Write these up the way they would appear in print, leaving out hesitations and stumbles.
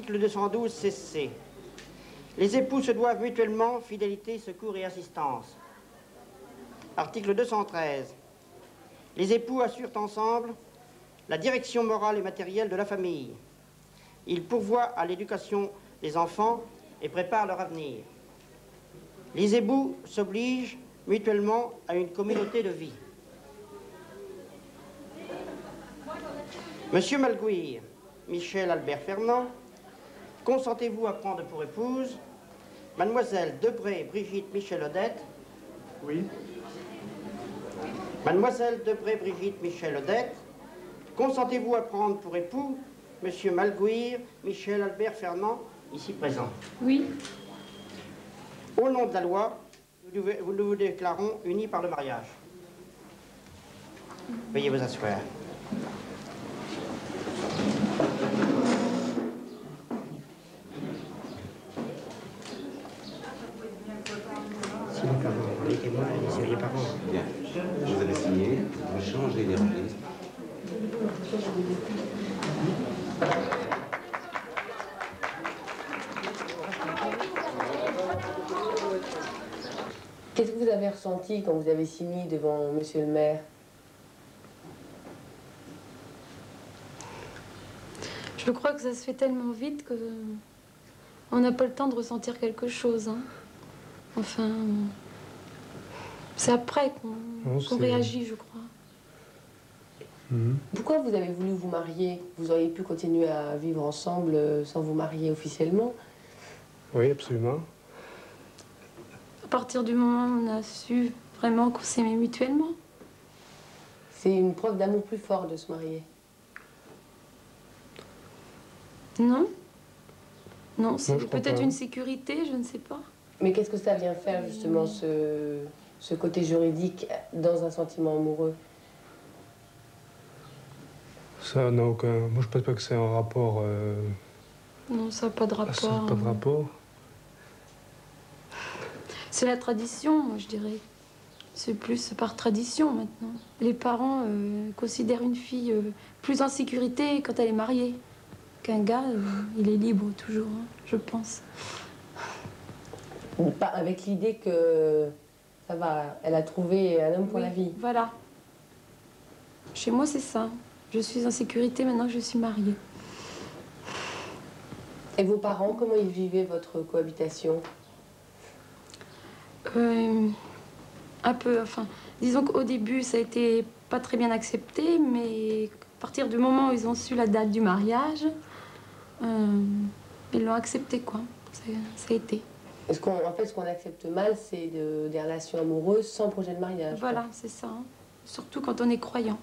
Article 212 CC. Les époux se doivent mutuellement fidélité, secours et assistance. Article 213. Les époux assurent ensemble la direction morale et matérielle de la famille. Ils pourvoient à l'éducation des enfants et préparent leur avenir. Les époux s'obligent mutuellement à une communauté de vie. Monsieur Malguir, Michel Albert Fernand, consentez-vous à prendre pour épouse Mademoiselle Debré Brigitte Michel Odette? Oui. Mademoiselle Debré Brigitte Michel Odette, consentez-vous à prendre pour époux Monsieur Malguir Michel Albert Fernand, ici présent? Oui. Au nom de la loi, nous vous déclarons unis par le mariage. Veuillez vous asseoir. Si les parents, les témoins, les parents. Bien. Vous avez signé, vous changez les registres. Qu'est-ce que vous avez ressenti quand vous avez signé devant monsieur le maire? Je crois que ça se fait tellement vite que on n'a pas le temps de ressentir quelque chose. Hein. Enfin, c'est après qu'on réagit, je crois. Pourquoi vous avez voulu vous marier? Vous auriez pu continuer à vivre ensemble sans vous marier officiellement? Oui, absolument. À partir du moment où on a su vraiment qu'on s'aimait mutuellement. C'est une preuve d'amour plus fort de se marier. Non. Non, c'est je crois peut-être pas. une sécurité, je ne sais pas. Mais qu'est-ce que ça vient faire justement, ce côté juridique dans un sentiment amoureux? Ça n'a aucun... Moi, je pense pas que c'est un rapport... Non, ça n'a pas de rapport. Ça n'a pas de rapport. C'est la tradition, moi, je dirais. C'est plus par tradition, maintenant. Les parents considèrent une fille plus en sécurité quand elle est mariée qu'un gars, il est libre toujours, hein, je pense. Pas avec l'idée que ça va, elle a trouvé un homme pour la vie. Voilà. Chez moi, c'est ça. Je suis en sécurité maintenant que je suis mariée. Et vos parents, comment ils vivaient votre cohabitation? Un peu, enfin, disons qu'au début, ça a été pas très bien accepté, mais à partir du moment où ils ont su la date du mariage, ils l'ont accepté, quoi. Ça a été. En fait, ce qu'on accepte mal, c'est des relations amoureuses sans projet de mariage. Voilà, c'est ça. Hein. Surtout quand on est croyant.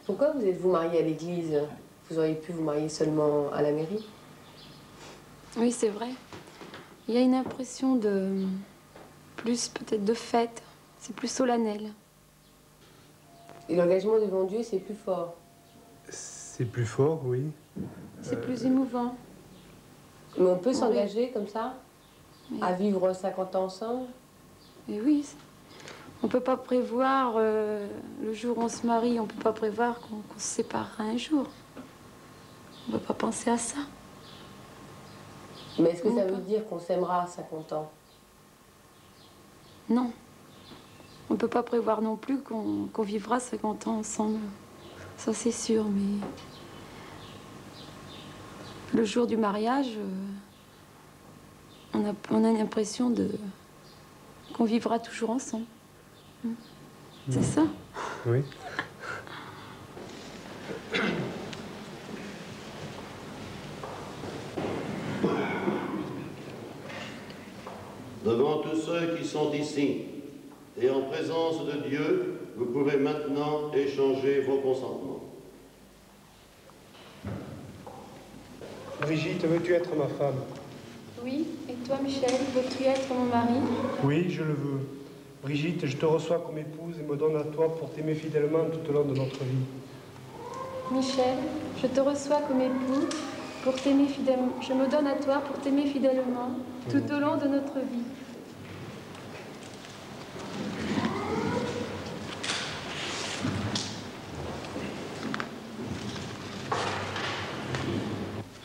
Pourquoi vous êtes-vous marié à l'église? Vous auriez pu vous marier seulement à la mairie? Oui, c'est vrai. Il y a une impression de... plus peut-être de fête. C'est plus solennel. Et l'engagement devant Dieu, c'est plus fort? C'est plus fort, oui. C'est plus émouvant. Mais on peut s'engager comme ça? Oui. À vivre 50 ans ensemble? Et oui, On ne peut pas prévoir, le jour où on se marie, on ne peut pas prévoir qu'on se séparera un jour. On ne peut pas penser à ça. Mais est-ce que ça veut dire qu'on s'aimera à 50 ans? Non. On ne peut pas prévoir non plus qu'on vivra 50 ans ensemble. Ça, c'est sûr, mais... Le jour du mariage, on a l'impression qu'on vivra toujours ensemble. C'est ça? Oui. Devant tous ceux qui sont ici et en présence de Dieu, vous pouvez maintenant échanger vos consentements. Brigitte, veux-tu être ma femme? Oui. Et toi, Michel, veux-tu être mon mari? Oui, je le veux. Brigitte, je te reçois comme épouse et me donne à toi pour t'aimer fidèlement tout au long de notre vie. Michel, je te reçois comme époux pour t'aimer fidèlement. Je me donne à toi pour t'aimer fidèlement tout au long de notre vie.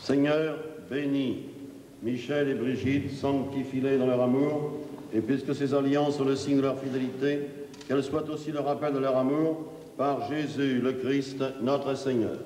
Seigneur, bénis Michel et Brigitte, sanctifie-les dans leur amour, et puisque ces alliances sont le signe de leur fidélité, qu'elles soient aussi le rappel de leur amour par Jésus le Christ, notre Seigneur.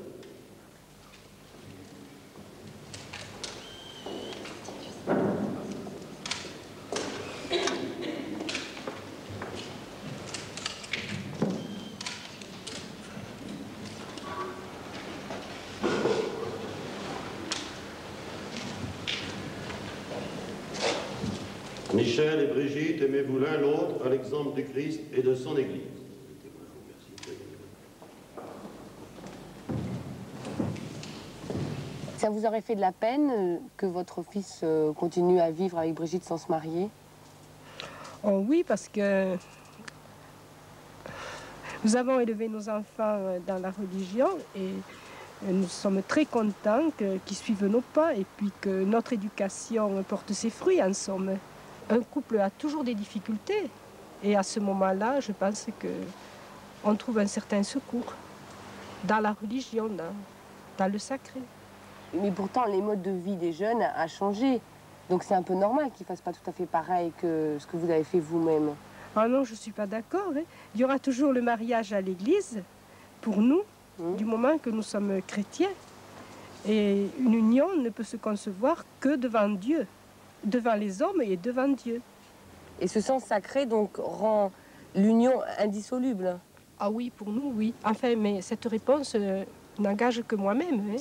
Michel et Brigitte, aimez-vous l'un l'autre à l'exemple du Christ et de son Église. Ça vous aurait fait de la peine que votre fils continue à vivre avec Brigitte sans se marier? Oh oui, parce que nous avons élevé nos enfants dans la religion et nous sommes très contents qu'ils suivent nos pas et puis que notre éducation porte ses fruits en somme. Un couple a toujours des difficultés et à ce moment-là, je pense qu'on trouve un certain secours dans la religion, dans le sacré. Mais pourtant, les modes de vie des jeunes a changé. Donc c'est un peu normal qu'ils ne fassent pas tout à fait pareil que ce que vous avez fait vous-même. Ah non, je ne suis pas d'accord. Il y aura toujours le mariage à l'église, pour nous, du moment que nous sommes chrétiens. Et une union ne peut se concevoir que devant Dieu, devant les hommes et devant Dieu. Et ce sens sacré, donc, rend l'union indissoluble? Ah oui, pour nous, oui. Enfin, mais cette réponse n'engage que moi-même.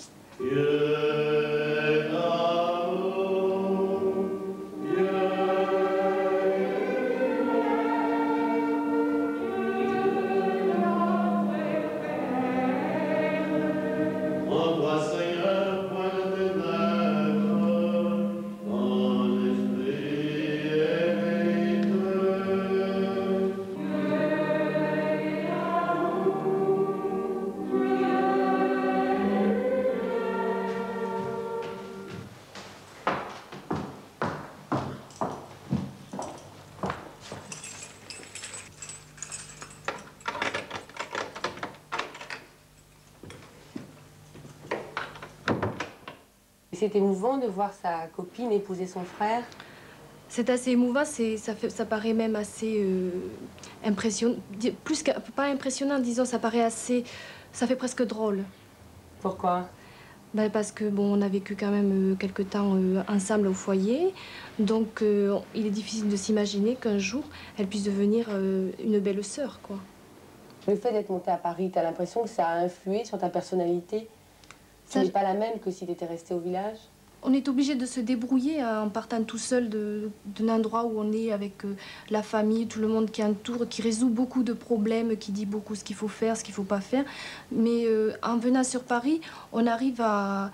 C'est émouvant de voir sa copine épouser son frère. C'est assez émouvant, ça paraît même assez impressionnant. Plus que, pas impressionnant, disons, ça paraît assez... Ça fait presque drôle. Pourquoi? Ben parce que, bon, on a vécu quand même quelque temps ensemble au foyer. Donc, il est difficile de s'imaginer qu'un jour, elle puisse devenir une belle sœur, quoi. Le fait d'être montée à Paris, t'as l'impression que ça a influé sur ta personnalité? Ce n'est pas la même que si tu étais restée au village? On est obligé de se débrouiller en partant tout seul d'un endroit où on est avec la famille, tout le monde qui entoure, qui résout beaucoup de problèmes, qui dit beaucoup ce qu'il faut faire, ce qu'il ne faut pas faire. Mais en venant sur Paris, on arrive à...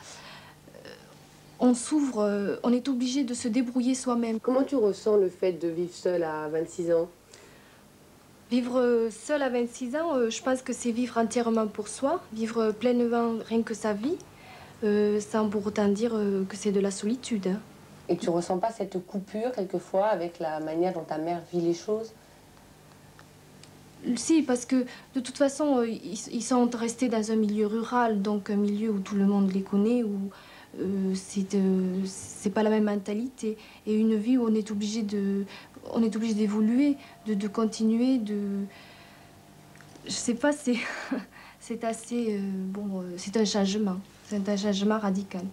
on s'ouvre, on est obligé de se débrouiller soi-même. Comment tu ressens le fait de vivre seule à 26 ans? Vivre seule à 26 ans, je pense que c'est vivre entièrement pour soi, vivre pleinement rien que sa vie, sans pour autant dire que c'est de la solitude. Hein. Et tu ressens pas cette coupure quelquefois avec la manière dont ta mère vit les choses? Si, parce que de toute façon, ils sont restés dans un milieu rural, donc un milieu où tout le monde les connaît, où c'est pas la même mentalité. Et une vie où on est obligé d'évoluer, de continuer, je sais pas, c'est assez... bon, c'est un changement radical.